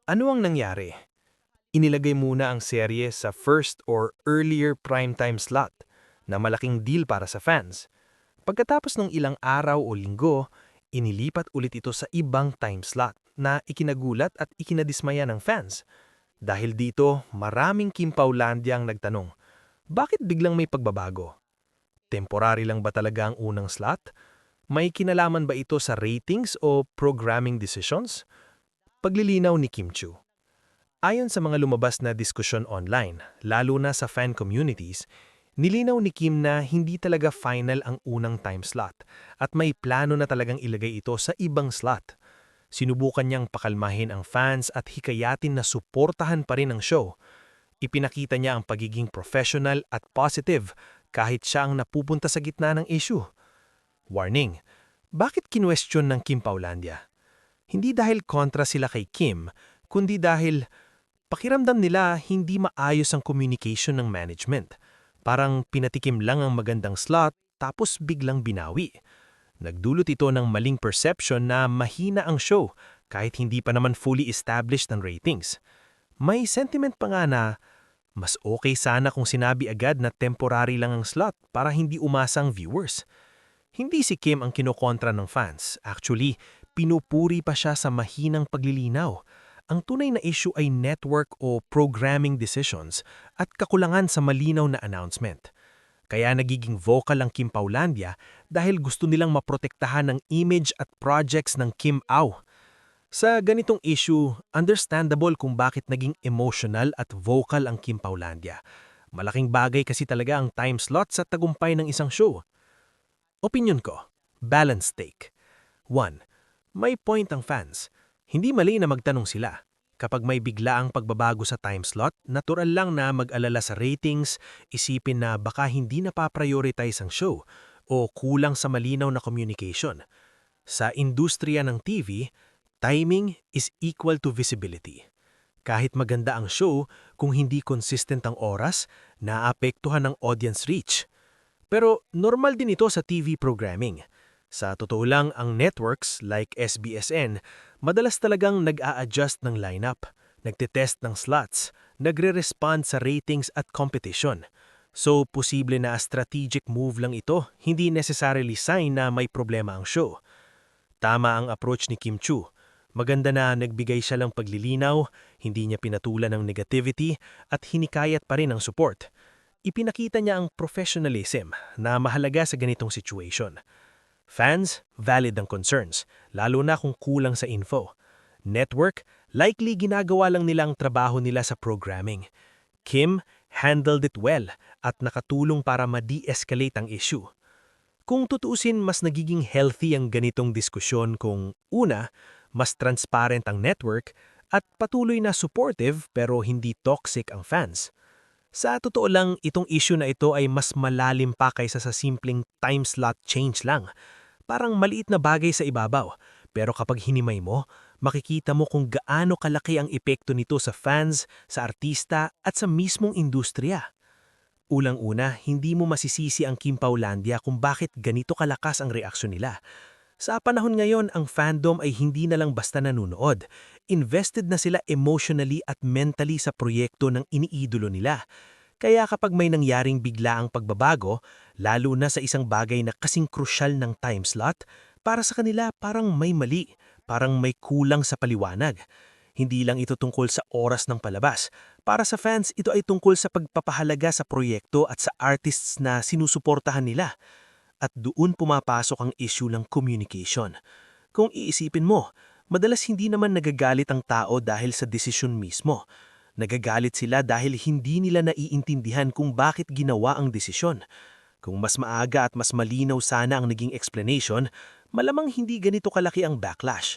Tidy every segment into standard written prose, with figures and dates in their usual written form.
Ano ang nangyari? Inilagay muna ang serye sa first or earlier primetime slot na malaking deal para sa fans. Pagkatapos ng ilang araw o linggo, inilipat ulit ito sa ibang time slot na ikinagulat at ikinadismaya ng fans. Dahil dito, maraming Kim Paulandia ang nagtanong, bakit biglang may pagbabago? Temporary lang ba talaga ang unang slot? May kinalaman ba ito sa ratings o programming decisions? Paglilinaw ni Kim Chu. Ayon sa mga lumabas na diskusyon online, lalo na sa fan communities, nilinaw ni Kim na hindi talaga final ang unang time slot at may plano na talagang ilagay ito sa ibang slot. Sinubukan niyang pakalmahin ang fans at hikayatin na suportahan pa rin ang show. Ipinakita niya ang pagiging professional at positive kahit siya ang napupunta sa gitna ng issue. Warning, bakit kinwestiyon ng Kim Paulandia? Hindi dahil kontra sila kay Kim, kundi dahil pakiramdam nila hindi maayos ang communication ng management. Parang pinatikim lang ang magandang slot tapos biglang binawi. Nagdulot ito ng maling perception na mahina ang show kahit hindi pa naman fully established ang ratings. May sentiment pa nga na mas okay sana kung sinabi agad na temporary lang ang slot para hindi umasa ang viewers. Hindi si Kim ang kinokontra ng fans. Actually, pinupuri pa siya sa mahinang paglilinaw. Ang tunay na issue ay network o programming decisions at kakulangan sa malinaw na announcement. Kaya nagiging vocal ang Kim Paulandia dahil gusto nilang maprotektahan ang image at projects ng Kim Au. Sa ganitong issue, understandable kung bakit naging emotional at vocal ang Kim Paulandia. Malaking bagay kasi talaga ang time slot sa tagumpay ng isang show. Opinyon ko, balanced take. 1. May point ang fans. Hindi mali na magtanong sila. Kapag may biglaang pagbabago sa time slot, natural lang na mag-alala sa ratings, isipin na baka hindi napaprioritize ang show o kulang sa malinaw na communication. Sa industriya ng TV, timing is equal to visibility. Kahit maganda ang show, kung hindi consistent ang oras, naapektuhan ang audience reach. Pero normal din ito sa TV programming. Sa totoo lang, ang networks like SBSN, madalas talagang nag-a-adjust ng lineup, nagtetest ng slots, nagre-respond sa ratings at competition. So, posible na strategic move lang ito, hindi necessarily sign na may problema ang show. Tama ang approach ni Kim Chu. Maganda na nagbigay siya ng paglilinaw, hindi niya pinatulan ng negativity at hinikayat pa rin ang support. Ipinakita niya ang professionalism na mahalaga sa ganitong situation. Fans, valid ang concerns, lalo na kung kulang sa info. Network, likely ginagawa lang nila ang trabaho nila sa programming. Kim handled it well at nakatulong para ma-de-escalate ang issue. Kung tutuusin, mas nagiging healthy ang ganitong diskusyon kung una, mas transparent ang network at patuloy na supportive pero hindi toxic ang fans. Sa totoo lang, itong issue na ito ay mas malalim pa kaysa sa simpleng time slot change lang. Parang maliit na bagay sa ibabaw, pero kapag hinimay mo, makikita mo kung gaano kalaki ang epekto nito sa fans, sa artista at sa mismong industriya. Ulang-una, hindi mo masisisi ang Kim Paulandia kung bakit ganito kalakas ang reaksyon nila. Sa panahon ngayon, ang fandom ay hindi na lang basta nanonood. Invested na sila emotionally at mentally sa proyekto ng iniidolo nila. Kaya kapag may nangyaring biglaang pagbabago, lalo na sa isang bagay na kasing krusyal ng time slot, para sa kanila parang may mali, parang may kulang sa paliwanag. Hindi lang ito tungkol sa oras ng palabas. Para sa fans, ito ay tungkol sa pagpapahalaga sa proyekto at sa artists na sinusuportahan nila. At doon pumapasok ang issue ng communication. Kung iisipin mo, madalas hindi naman nagagalit ang tao dahil sa desisyon mismo. Nagagalit sila dahil hindi nila naiintindihan kung bakit ginawa ang desisyon. Kung mas maaga at mas malinaw sana ang naging explanation, malamang hindi ganito kalaki ang backlash.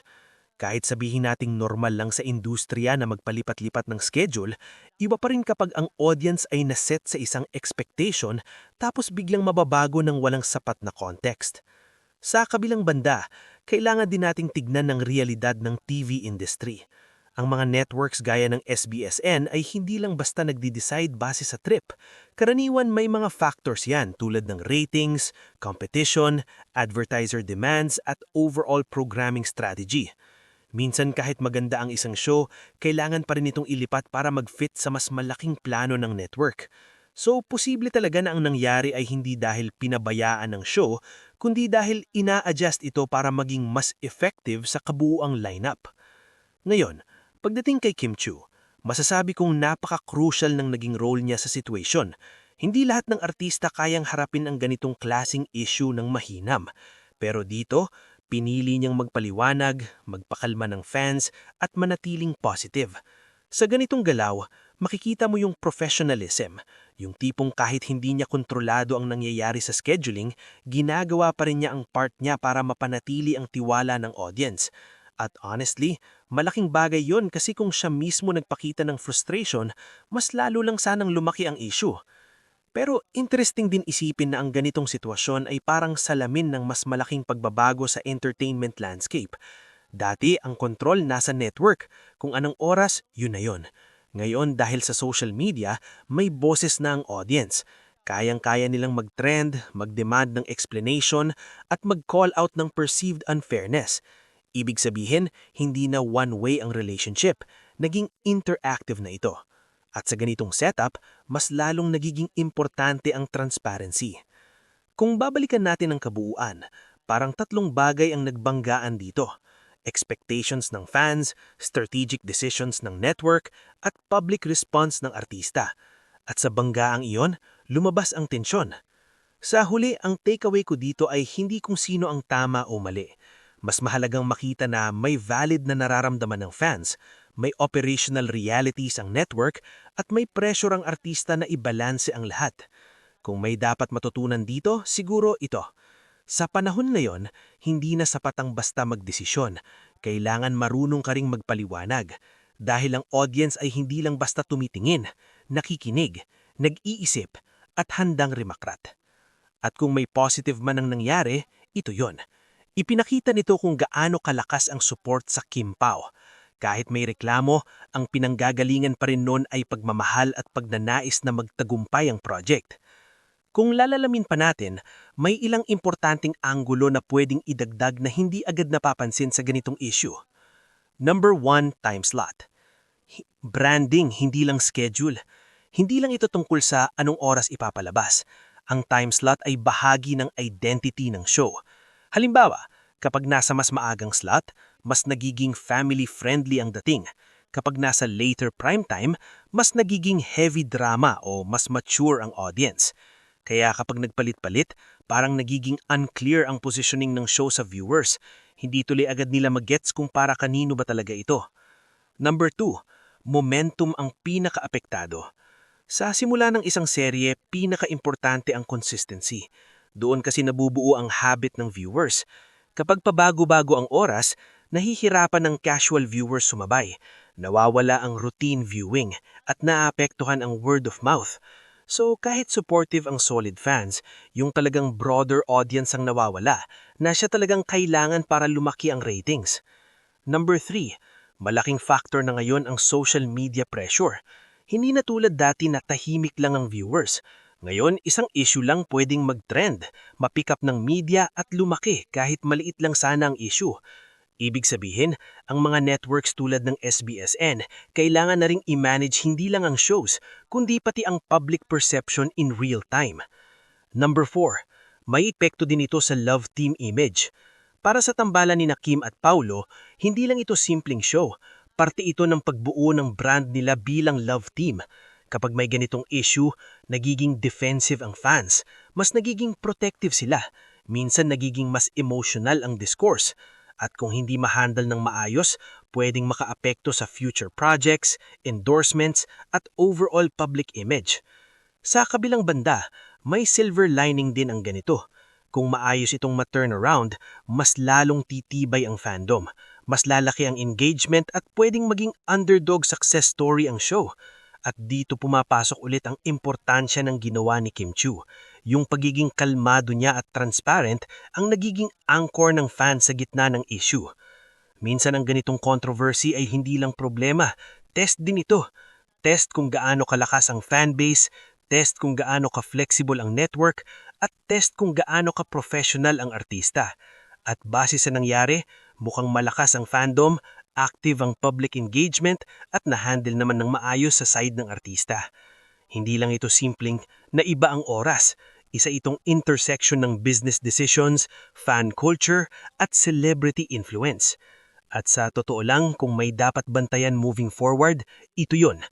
Kahit sabihin nating normal lang sa industriya na magpalipat-lipat ng schedule, iba pa rin kapag ang audience ay naset sa isang expectation tapos biglang mababago ng walang sapat na context. Sa kabilang banda, kailangan din nating tignan ng realidad ng TV industry. Ang mga networks gaya ng SBSN ay hindi lang basta nagdi-decide base sa trip. Karaniwan may mga factors yan tulad ng ratings, competition, advertiser demands at overall programming strategy. Minsan kahit maganda ang isang show, kailangan pa rin itong ilipat para mag-fit sa mas malaking plano ng network. So, posible talaga na ang nangyari ay hindi dahil pinabayaan ng show, kundi dahil ina-adjust ito para maging mas effective sa kabuuang lineup. Ngayon, pagdating kay Kim Chiu, masasabi kong napaka-crucial ng naging role niya sa situation. Hindi lahat ng artista kayang harapin ang ganitong klasing issue ng mahinam. Pero dito, pinili niyang magpaliwanag, magpakalma ng fans at manatiling positive. Sa ganitong galaw, makikita mo yung professionalism, yung tipong kahit hindi niya kontrolado ang nangyayari sa scheduling, ginagawa pa rin niya ang part niya para mapanatili ang tiwala ng audience. At honestly, malaking bagay yon kasi kung siya mismo nagpakita ng frustration, mas lalo lang sanang lumaki ang issue. Pero interesting din isipin na ang ganitong sitwasyon ay parang salamin ng mas malaking pagbabago sa entertainment landscape. Dati, ang kontrol nasa network. Kung anong oras, yun na yun. Ngayon, dahil sa social media, may boses na ang audience. Kayang-kaya nilang mag-trend, mag-demand ng explanation, at mag-call out ng perceived unfairness. Ibig sabihin, hindi na one-way ang relationship. Naging interactive na ito. At sa ganitong setup, mas lalong nagiging importante ang transparency. Kung babalikan natin ang kabuuan, parang tatlong bagay ang nagbanggaan dito. Expectations ng fans, strategic decisions ng network, at public response ng artista. At sa banggaang iyon, lumabas ang tensyon. Sa huli, ang takeaway ko dito ay hindi kung sino ang tama o mali. Mas mahalagang makita na may valid na nararamdaman ng fans, may operational realities ang network, at may pressure ang artista na ibalanse ang lahat. Kung may dapat matutunan dito, siguro ito. Sa panahon na yon, hindi na sapat ang basta magdesisyon. Kailangan marunong ka ring magpaliwanag. Dahil ang audience ay hindi lang basta tumitingin, nakikinig, nag-iisip, at handang rimakrat. At kung may positive man ang nangyari, ito yon. Ipinakita nito kung gaano kalakas ang support sa Kim Pao. Kahit may reklamo, ang pinanggagalingan pa rin noon ay pagmamahal at pagnanais na magtagumpay ang project. Kung lalalamin pa natin, may ilang importanteng anggulo na pwedeng idagdag na hindi agad napapansin sa ganitong issue. Number 1, time slot. Branding, hindi lang schedule. Hindi lang ito tungkol sa anong oras ipapalabas. Ang time slot ay bahagi ng identity ng show. Halimbawa, kapag nasa mas maagang slot, mas nagiging family-friendly ang dating. Kapag nasa later primetime, mas nagiging heavy drama o mas mature ang audience. Kaya kapag nagpalit-palit, parang nagiging unclear ang positioning ng show sa viewers. Hindi tuloy agad nila magets kung para kanino ba talaga ito. Number 2, momentum ang pinaka-apektado. Sa simula ng isang serye, pinaka-importante ang consistency. Doon kasi nabubuo ang habit ng viewers. Kapag pabago-bago ang oras, nahihirapan ng casual viewers sumabay. Nawawala ang routine viewing at naapektuhan ang word of mouth. So kahit supportive ang solid fans, yung talagang broader audience ang nawawala, na siya talagang kailangan para lumaki ang ratings. Number 3, malaking factor na ngayon ang social media pressure. Hindi na tulad dati na tahimik lang ang viewers. Ngayon, isang issue lang pwedeng mag-trend, mapick up ng media at lumaki kahit maliit lang sana ang issue. Ibig sabihin, ang mga networks tulad ng SBSN kailangan na ring i-manage hindi lang ang shows, kundi pati ang public perception in real time. Number 4, may epekto din ito sa love team image. Para sa tambalan ni Kim at Paulo, hindi lang ito simpleng show, parte ito ng pagbuo ng brand nila bilang love team. Kapag may ganitong issue, nagiging defensive ang fans, mas nagiging protective sila, minsan nagiging mas emotional ang discourse. At kung hindi ma-handle ng maayos, pwedeng makaapekto sa future projects, endorsements, at overall public image. Sa kabilang banda, may silver lining din ang ganito. Kung maayos itong ma-turnaround, mas lalong titibay ang fandom, mas lalaki ang engagement at pwedeng maging underdog success story ang show. At dito pumapasok ulit ang importansya ng ginawa ni Kim Chiu. Yung pagiging kalmado niya at transparent ang nagiging anchor ng fans sa gitna ng issue. Minsan ang ganitong controversy ay hindi lang problema, test din ito. Test kung gaano kalakas ang fanbase, test kung gaano ka-flexible ang network, at test kung gaano ka-professional ang artista. At base sa nangyari, mukhang malakas ang fandom active ang public engagement at na-handle naman ng maayos sa side ng artista. Hindi lang ito simpleng naiba ang oras, isa itong intersection ng business decisions, fan culture, at celebrity influence. At sa totoo lang, kung may dapat bantayan moving forward, ito yun.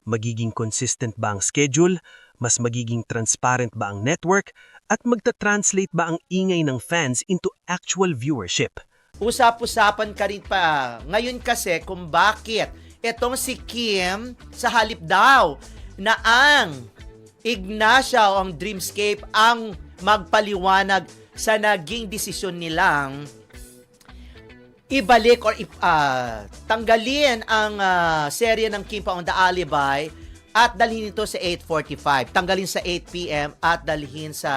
Magiging consistent ba ang schedule? Mas magiging transparent ba ang network? At magta-translate ba ang ingay ng fans into actual viewership? Usap-usapan ka rin pa ngayon kasi kung bakit etong si Kim sa halip daw na ang Ignacia o ang Dreamscape ang magpaliwanag sa naging desisyon nilang ibalik or tanggalin ang serye ng Kim Pa on the Alibi at dalhin ito sa 8:45. Tanggalin sa 8 p.m. at dalhin sa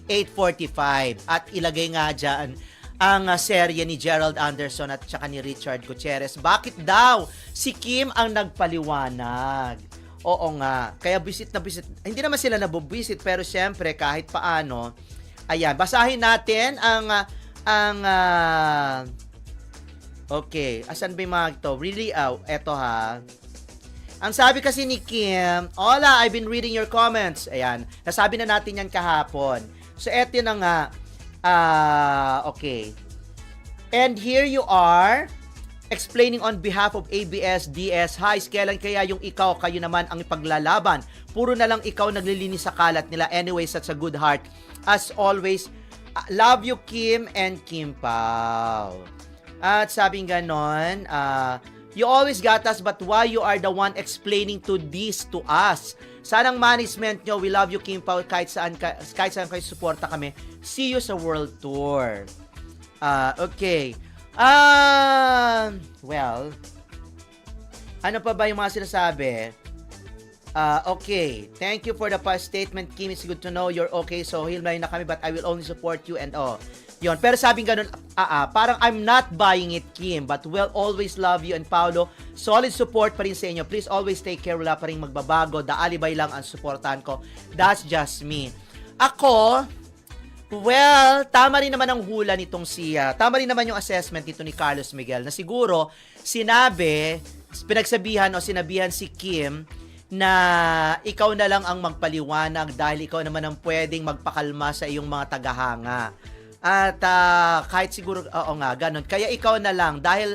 8:45 at ilagay nga dyan ang serye ni Gerald Anderson at saka ni Richard Gutierrez. Bakit daw si Kim ang nagpaliwanag? Oo nga. Kaya visit na visit. Hindi naman sila nabubisit pero syempre kahit paano. Ayan, basahin natin okay, asan ba yung mga ito? Really, eto ha. Ang sabi kasi ni Kim, Hola, I've been reading your comments. Ayan, nasabi na natin yan kahapon. So, eto na nga. Okay. And here you are, explaining on behalf of ABS-DS. Hi, kailan kaya yung kayo naman ang ipaglalaban? Puro na lang ikaw naglilinis sa kalat nila. Anyway, such a good heart. As always, love you, Kim and Kim Pao. At sabing ganon, you always got us, but why you are the one explaining to this to us? Sanang management nyo, we love you, Kim Pao, kahit saan kayo suporta kami. See you sa World Tour. Okay. Well, ano pa ba yung mga sinasabi? Okay. Thank you for the past statement, Kim. It's good to know you're okay. So, hilmay na kami, but I will only support you and Yon. Pero sabing ganun, parang I'm not buying it, Kim, but will always love you and Paolo. Solid support pa rin sa inyo. Please always take care. Wala pa rin magbabago. The Alibay lang ang supportahan ko. That's just me. Ako, well, tama rin naman ang hula nitong tama rin naman yung assessment nito ni Carlos Miguel na siguro sinabihan si Kim na ikaw na lang ang magpaliwanag dahil ikaw naman ang pwedeng magpakalma sa iyong mga tagahanga. At kahit siguro, oo nga, ganun. Kaya ikaw na lang, dahil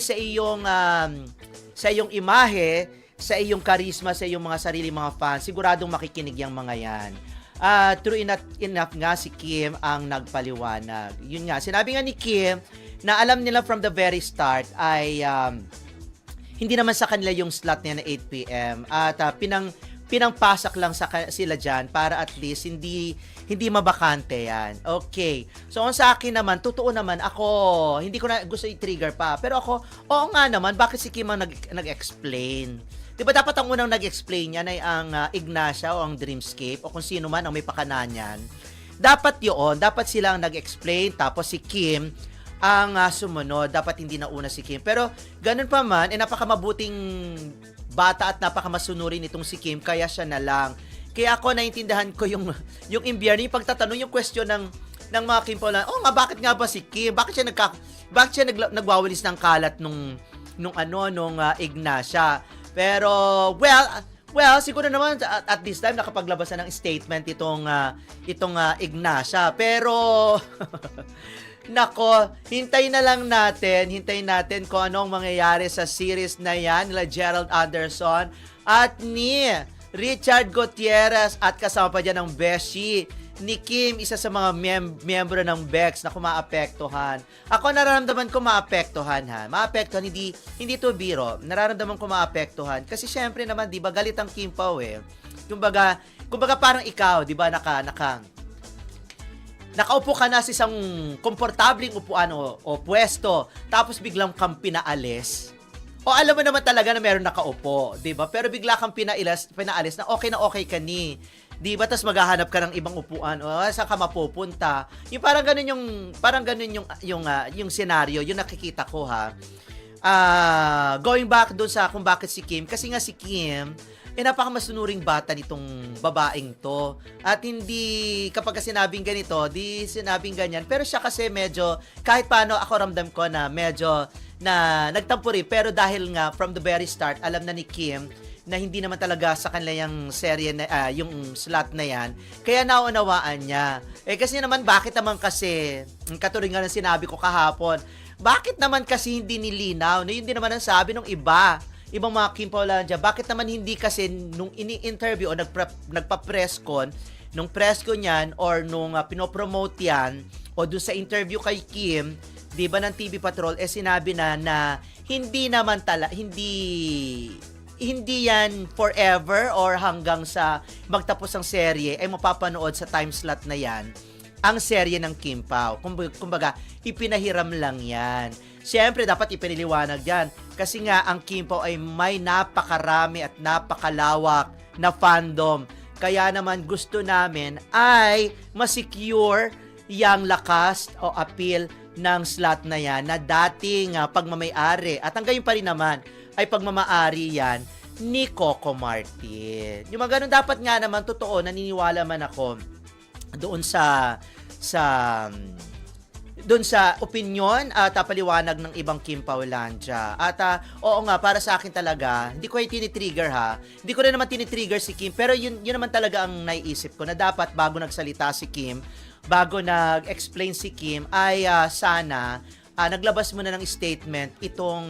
sa iyong imahe, sa iyong karisma, sa iyong mga sarili mga fans, siguradong makikinig yung mga yan. True enough nga si Kim ang nagpaliwanag. Yun nga, sinabi nga ni Kim na alam nila from the very start ay hindi naman sa kanila yung slot niya na 8 p.m. At pinangpasak lang sila dyan para at least hindi mabakante yan. Okay. So, sa akin naman, totoo naman, ako, hindi ko na gusto i-trigger pa. Pero ako, oo nga naman, bakit si Kim ang nag-explain? Diba dapat ang unang nag-explain yan ay ang Ignacia o ang Dreamscape o kung sino man ang may pakanan yan. Dapat sila ang nag-explain, tapos si Kim ang sumunod. Dapat hindi na una si Kim. Pero, ganun pa man, napakamabuting bata at napakamasunurin itong si Kim, kaya siya na lang. Kaya ako naintindihan ko yung imbierno, yung pagtatanong, yung question ng mga Kim Pao lang, nga, bakit nga ba si Kim? Bakit siya nagwawalis ng kalat nung Ignacia? Pero, well, siguro naman at this time nakapaglabas na ng statement itong Ignacia. Pero, nako, hintayin natin kung anong mangyayari sa series na yan nila Gerald Anderson at ni Richard Gutierrez at kasama pa dyan ng Beshi ni Kim, isa sa mga miyembro ng Bex na kumaapektuhan. Ako nararamdaman ko maapektuhan Maapektuhan, hindi to biro. Nararamdaman ko maapektuhan. Kasi syempre naman, di ba, galit ang Kim Pao eh. Kumbaga parang ikaw, di ba, nakaupo ka na sa isang komportabling upuan o pwesto, tapos biglang kang pinaalis. O alam mo naman talaga na meron nakaupo, 'di ba? Pero bigla kang pinaalis na okay ka ni. 'Di ba? Tapos maghahanap ka ng ibang upuan. O saan ka mapupunta? Yung parang ganun yung scenario, yung nakikita ko ha. Going back doon sa kung bakit si Kim, kasi nga si Kim napakamasunuring bata nitong babaeng to. At hindi, kapag sinabing ganito, di sinabing ganyan. Pero siya kasi medyo, kahit paano ako ramdam ko na medyo na nagtampuri. Pero dahil nga, from the very start, alam na ni Kim na hindi naman talaga sa kanila yung serye na, yung slot na yan. Kaya naunawaan niya. Kasi naman, bakit naman kasi, katulad nga ng sinabi ko kahapon, bakit naman kasi hindi nilinaw? Na yun din naman ang sabi ng ibang mga Kim Paulandia, bakit naman hindi kasi nung ini-interview o nagpa-press con, nung press con yan or nung pinopromote yan o dun sa interview kay Kim, 'di ba ng TV Patrol sinabi na hindi naman hindi yan forever or hanggang sa magtapos ang serye ay mapapanood sa time slot na yan ang serye ng Kim Pao. Kumbaga, ipinahiram lang yan. Siyempre, dapat ipiniliwanag yan. Kasi nga, ang Kim Pao ay may napakarami at napakalawak na fandom. Kaya naman gusto namin ay masecure yung lakas o appeal ng slot na yan na dating pagmamayari. At hanggang pa rin naman ay pagmamaari yan ni Coco Martin. Yung mga ganun dapat nga naman, totoo, naniniwala man ako doon sa opinion at paliwanag ng ibang Kim Paulandia. At oo nga, para sa akin talaga, hindi ko ay tinitrigger ha. Hindi ko rin naman tinitrigger si Kim, pero yun naman talaga ang naiisip ko na dapat bago nagsalita si Kim, bago nag-explain si Kim, ay sana naglabas muna ng statement itong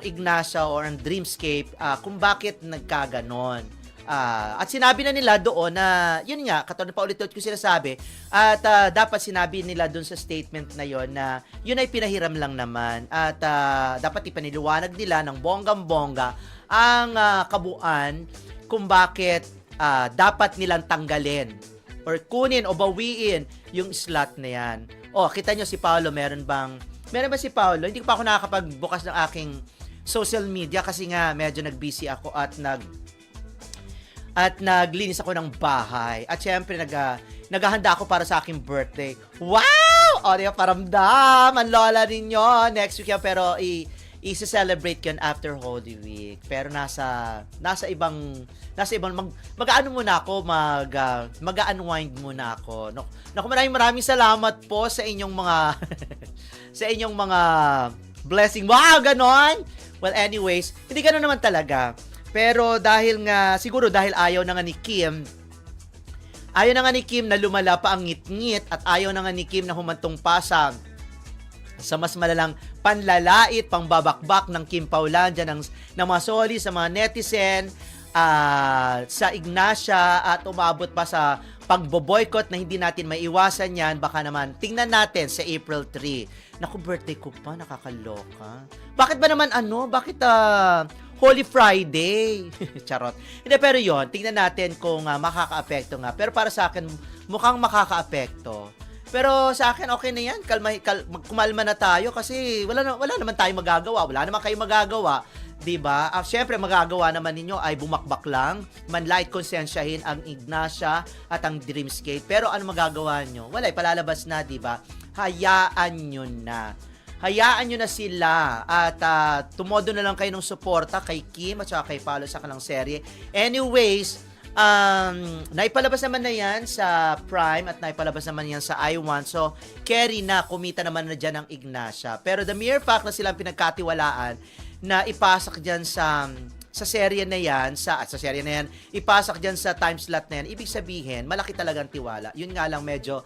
Ignacia or ang Dreamscape kung bakit nagkaganon. At sinabi na nila doon na, yun nga, katulad pa ulit-ulit ko sinasabi, at dapat sinabi nila doon sa statement na yon na yun ay pinahiram lang naman at dapat ipaniliwanag nila ng bonggang-bongga ang kabuuan kung bakit dapat nilang tanggalin or kunin o bawiin yung slot na yan. Kita nyo si Paolo, meron ba si Paolo? Hindi ko pa ako nakakapagbukas ng aking social media kasi nga medyo nag-busy ako at naglinis ako ng bahay. At syempre, naghahanda ako para sa aking birthday. Wow! O, diba, paramdam! Ang lola ninyo. Next week yan, pero i-celebrate yun after Holy Week. Pero nasa ibang, mag-ano muna ako, mag-unwind muna ako. Naku, maraming salamat po sa inyong mga, sa inyong mga blessing. Wow, ganon! Well, anyways, hindi ganon naman talaga. Pero siguro dahil ayaw na nga ni Kim na lumala pa ang ngit-ngit at ayaw na nga ni Kim na humantong pa sa mas malalang panlalait, pangbabakbak ng Kim Paulandia ng mga soli sa mga netizen, sa Ignacia at umabot pa sa pagbo-boycott na hindi natin maiwasan yan. Baka naman, tingnan natin sa April 3. Naku, birthday ko pa, nakakaloka. Bakit ba naman Bakit Holy Friday? Charot. Hindi, pero yon, tingnan natin kung makaka-apekto nga. Pero para sa akin, mukhang makaka-apekto. Pero sa akin, okay na yan. Kumalma na tayo kasi wala naman tayong magagawa. Wala naman kayong magagawa. Diba? Siyempre, magagawa naman ninyo ay bumakbak lang, manlait konsensyahin ang Ignacia at ang Dreamscape. Pero ano magagawa nyo? Wala, palalabas na, diba? Hayaan nyo na. Hayaan nyo na sila at tumodo na lang kayo ng suporta kay Kim at saka kay Paolo sa kalang serye. Anyways, naipalabas naman na yan sa Prime at naipalabas naman yan sa I1. So, carry na, kumita naman na dyan ang Ignacia. Pero the mere fact na silang pinagkatiwalaan na ipasak dyan sa serye na yan, sa serye na yan, ipasak dyan sa time slot na yan, ibig sabihin, malaki talagang tiwala. Yun nga lang, medyo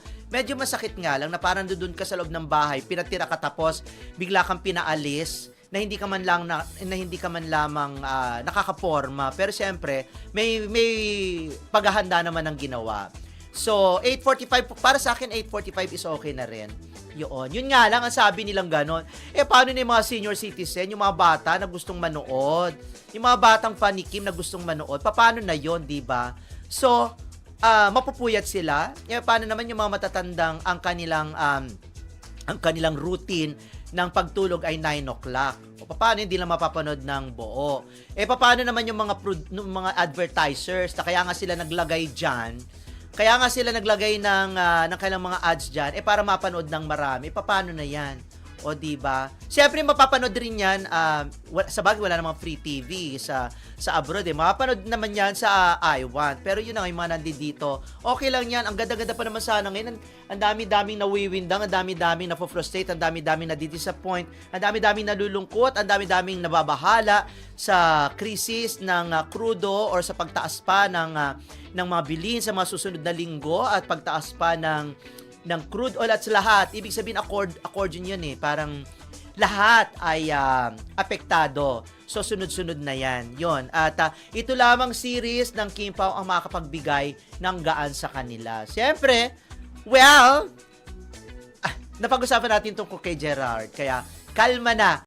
masakit nga lang na parang doon ka sa loob ng bahay, pinatira ka tapos bigla kang pinaalis na hindi ka man lamang nakakaporma. Pero siyempre, may paghahanda naman ng ginawa. So, 8:45, para sa akin, 8:45 is okay na rin. Yun nga lang, ang sabi nilang ganon. Paano na yung mga senior citizen, yung mga bata na gustong manood? Yung mga batang fan ni Kim na gustong manood, paano na yon, diba? So, mapupuyat sila. Paano naman yung mga matatandang ang kanilang routine ng pagtulog ay 9 o'clock? O paano hindi lang mapapanood ng buo? Paano naman yung mga advertisers na kaya nga sila naglagay dyan? Kaya nga sila naglagay ng kailang mga ads dyan, para mapanood ng marami. Paano na yan? O di ba? Siyempre mapapanood rin 'yan sa bagay wala namang free TV sa abroad eh. Mapapanood naman 'yan sa I1. Pero yun na nga yung mga nandito. Okay lang 'yan. Ang ganda-ganda pa naman sana ngayon. Ang dami-daming nawiwindang, ang dami-daming na-frustrate, ang dami-daming na-disappoint, ang dami-daming nalulungkot, ang dami-daming nababahala sa krisis ng krudo or sa pagtaas pa ng mga bilhin sa mga susunod na linggo at pagtaas pa ng crude oil at sa lahat. Ibig sabihin, accordion yun eh. Parang lahat ay apektado. So, sunod-sunod na yan. Yun. At ito lamang series ng Kim Pao ang makakapagbigay ng gaan sa kanila. Siyempre, well, napag-usapan natin tungkol kay Gerard. Kaya, kalma na.